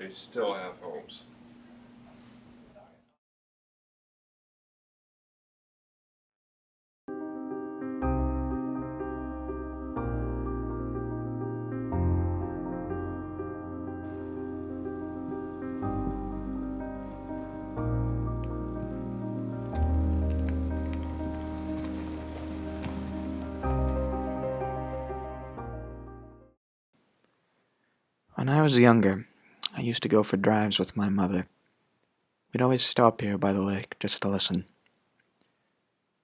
country still have homes. When I was younger, I used to go for drives with my mother. We'd always stop here by the lake just to listen.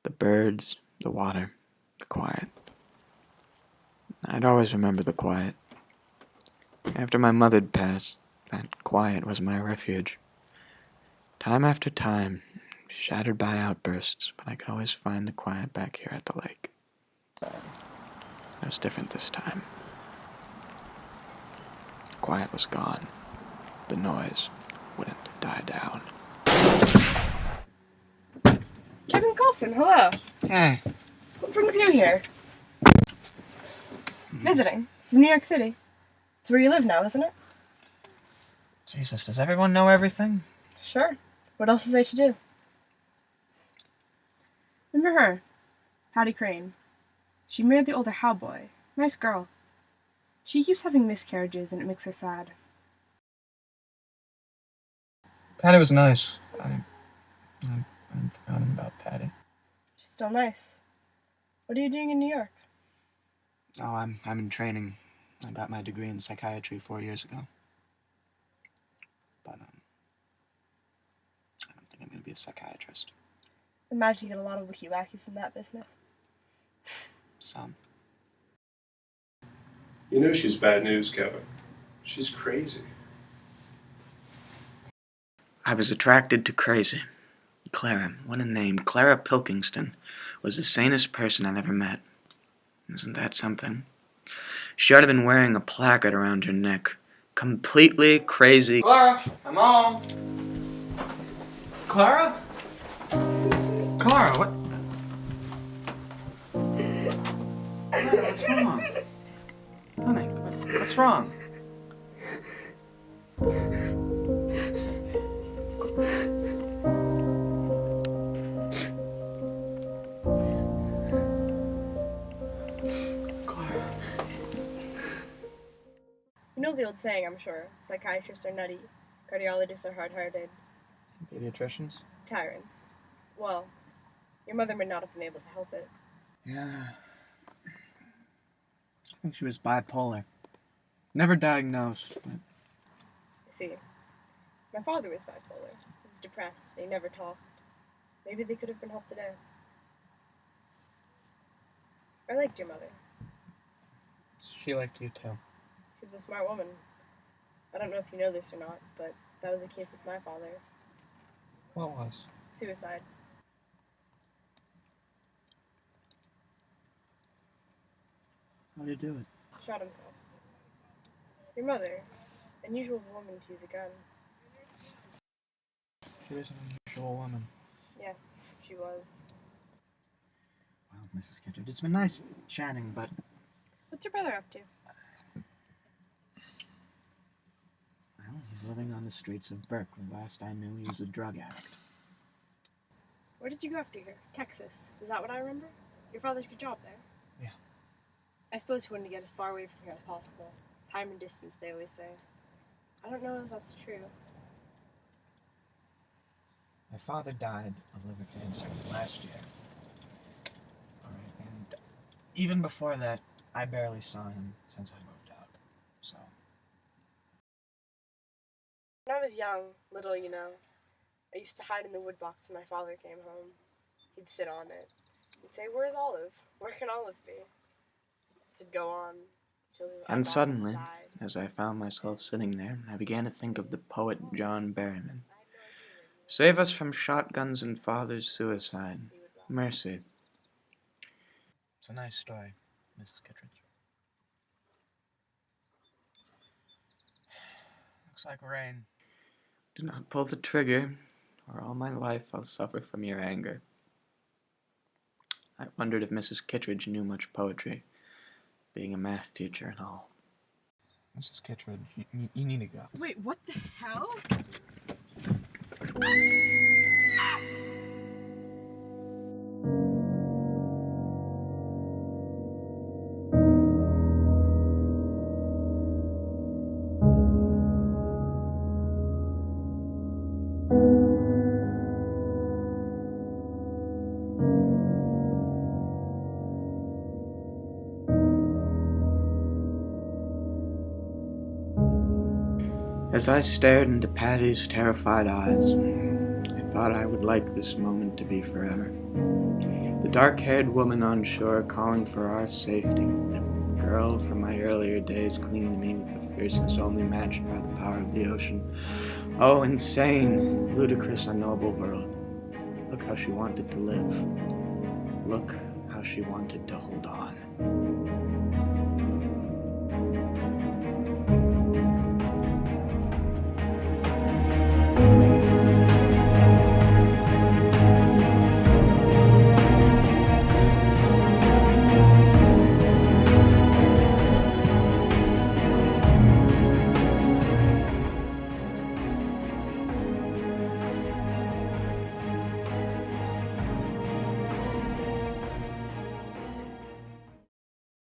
The birds, the water, the quiet. I'd always remember the quiet. After my mother'd passed, that quiet was my refuge. Time after time, shattered by outbursts, but I could always find the quiet back here at the lake. It was different this time. The quiet was gone. The noise wouldn't die down. Kevin Carlson, hello. Hey. What brings you here? Visiting from New York City. It's where you live now, isn't it? Jesus, does everyone know everything? Sure. What else is there to do? Remember her? Patty Crane. She married the older Howe boy. Nice girl. She keeps having miscarriages and it makes her sad. Patty was nice. I forgotten about Patty. She's still nice. What are you doing in New York? Oh, I'm in training. I got my degree in psychiatry 4 years ago. But, I don't think I'm gonna be a psychiatrist. Imagine you get a lot of wiki-wackies in that business. Some. You know she's bad news, Kevin. She's crazy. I was attracted to crazy. Clara, what a name. Clara Pilkington was the sanest person I'd ever met. Isn't that something? She ought to have been wearing a placard around her neck. Completely crazy. Clara, I'm home. Clara? Clara, what? Clara, what's wrong? Honey, what's wrong? Clara. You know the old saying, I'm sure. Psychiatrists are nutty. Cardiologists are hard-hearted. Pediatricians? Tyrants. Well, your mother may not have been able to help it. Yeah. I think she was bipolar. Never diagnosed, but... You see, my father was bipolar. He was depressed. He never talked. Maybe they could have been helped today. I liked your mother. She liked you too. She was a smart woman. I don't know if you know this or not, but that was the case with my father. What was? Suicide. How'd you do it? Shot himself. Your mother. Unusual woman to use a gun. She was an unusual woman. Yes, she was. Well, Mrs. Kittredge, it's been nice chatting, but... What's your brother up to? Well, he's living on the streets of Berkeley. Last I knew, he was a drug addict. Where did you go after here? Texas. Is that what I remember? Your father's good job there. Yeah. I suppose he wanted to get as far away from here as possible. Time and distance, they always say. I don't know if that's true. My father died of liver cancer last year. Alright, and even before that, I barely saw him since I moved out. So... When I was young, little, you know, I used to hide in the wood box when my father came home. He'd sit on it. He'd say, "Where's Olive? Where can Olive be?" To go on till I And got suddenly, inside. as I found myself sitting there, I began to think of the poet John Berryman. Save us from shotguns and father's suicide. Mercy. It's a nice story, Mrs. Kittredge. Looks like rain. Do not pull the trigger, or all my life I'll suffer from your anger. I wondered if Mrs. Kittredge knew much poetry, being a math teacher and all. Mrs. Kittredge, you need to go. Wait, what the hell? As I stared into Patty's terrified eyes, I thought I would like this moment to be forever. The dark-haired woman on shore calling for our safety. The girl from my earlier days clinging to me with a fierceness only matched by the power of the ocean. Oh, insane, ludicrous, unknowable world. Look how she wanted to live. Look how she wanted to hold on.